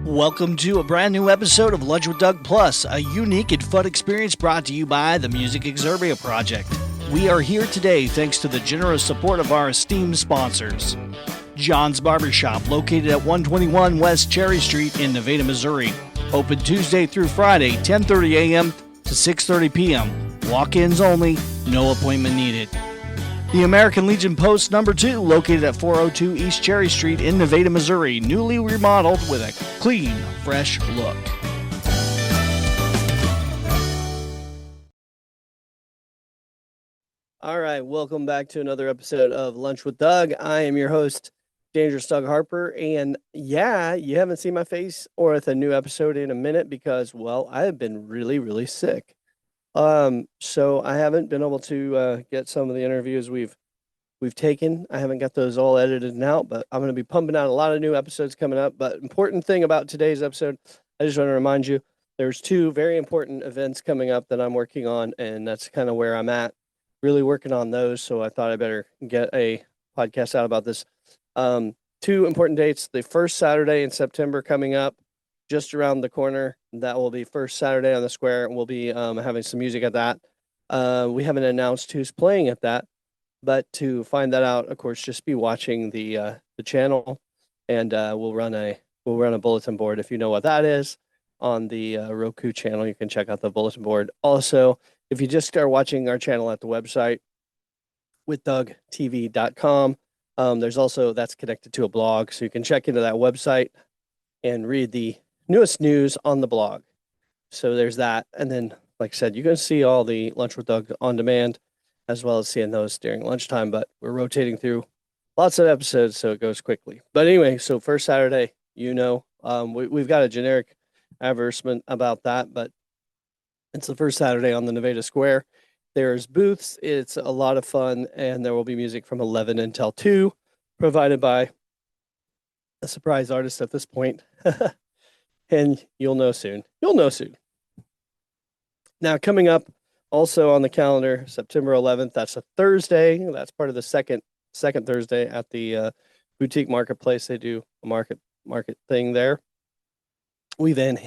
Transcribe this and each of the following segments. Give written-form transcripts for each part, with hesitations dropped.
Welcome to a brand new episode of Lunch with Doug Plus, a unique and fun experience brought to you by the Music Exurbia Project. We are here today thanks to the generous support of our esteemed sponsors. John's Barbershop, located at 121 West Cherry Street in Nevada, Missouri. Open Tuesday through Friday, 10:30 a.m. to 6:30 p.m. Walk-ins only, no appointment needed. The American Legion Post No. 2, located at 402 East Cherry Street in Nevada, Missouri, newly remodeled with a clean, fresh look. All right, welcome back to another episode of Lunch with Doug. I am your host, Dangerous Doug Harper, and yeah, you haven't seen my face or with a new episode in a minute because, well, I have been really sick. So I haven't been able to get some of the interviews we've taken. I haven't got those all edited and out, but I'm going to be pumping out a lot of new episodes coming up. But important thing about today's episode, I just want to remind you, there's two very important events coming up that I'm working on, and that's kind of where I'm at, really working on those. So I thought I better get a podcast out about this. Two important dates. The first Saturday in September coming up, just around the corner. That will be first Saturday on the Square. We'll be having some music at that. We haven't announced who's playing at that, but to find that out, of course, just be watching the channel, and we'll run a bulletin board. If you know what that is, on the Roku channel, you can check out the bulletin board. Also, if you just start watching our channel at the website, withdougtv.com, there's also, that's connected to a blog, so you can check into that website and read the newest news on the blog. So there's that. And then, like I said, you can see all the Lunch with Doug on demand, as well as seeing those during lunchtime, but we're rotating through lots of episodes, so it goes quickly. But anyway, so first Saturday, we've got a generic advertisement about that, but it's the first Saturday on the Nevada Square. There's booths. It's a lot of fun, and there will be music from 11 until 2, provided by a surprise artist at this point. And you'll know soon. Now, coming up also on the calendar, September 11th, that's a Thursday. That's part of the second Thursday at the Boutique Marketplace. They do a market thing there. We then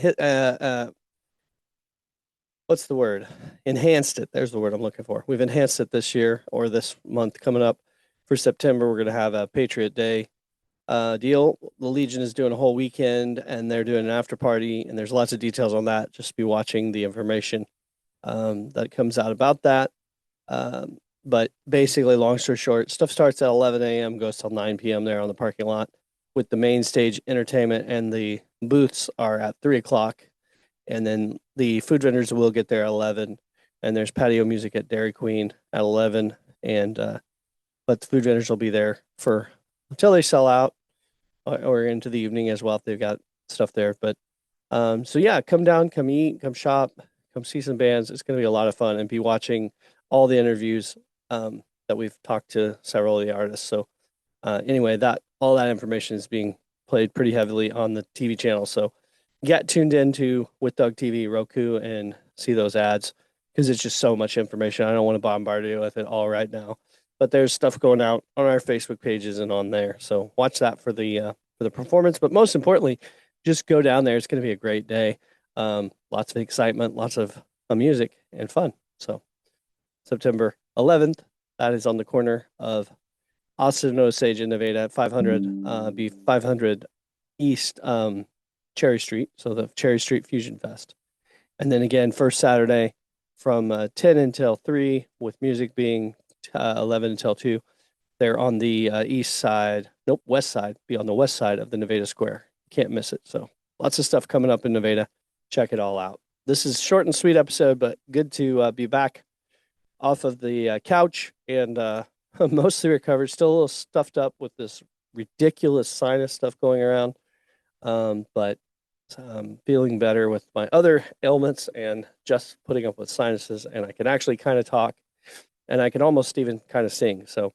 what's the word? Enhanced it. There's the word I'm looking for. We've enhanced it this year, or this month coming up. For September, we're going to have a Patriot Day deal. The Legion is doing a whole weekend, and they're doing an after party, and there's lots of details on that. Just be watching the information that comes out about that. But basically, long story short, stuff starts at 11 a.m., goes till 9 p.m. there on the parking lot, with the main stage entertainment, and the booths are at 3 o'clock. And then the food vendors will get there at 11, and there's patio music at Dairy Queen at 11, and but the food vendors will be there until they sell out, or into the evening as well if they've got stuff there. But so yeah, come down, come eat, come shop, come see some bands. It's going to be a lot of fun, and be watching all the interviews that we've talked to several of the artists. So anyway, all that information is being played pretty heavily on the TV channel. So get tuned into With Doug TV, Roku, and see those ads, because it's just so much information. I don't want to bombard you with it all right now, but there's stuff going out on our Facebook pages and on there. So watch that for the performance. But most importantly, just go down there. It's going to be a great day. Lots of excitement, lots of music and fun. So September 11th, that is on the corner of Austin and Osage in Nevada at 500 East Cherry Street. So the Cherry Street Fusion Fest. And then again, first Saturday from 10 until 3, with music being 11 until 2. They're on the west side, be on the west side of the Nevada Square. Can't miss it. So lots of stuff coming up in Nevada. Check it all out. This is a short and sweet episode, but good to be back off of the couch and mostly recovered. Still a little stuffed up with this ridiculous sinus stuff going around, but feeling better with my other ailments and just putting up with sinuses. And I can actually kind of talk, and I can almost even kind of sing. So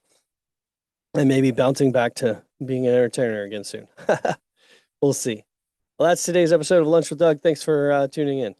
I may be bouncing back to being an entertainer again soon. We'll see. Well, that's today's episode of Lunch with Doug. Thanks for tuning in.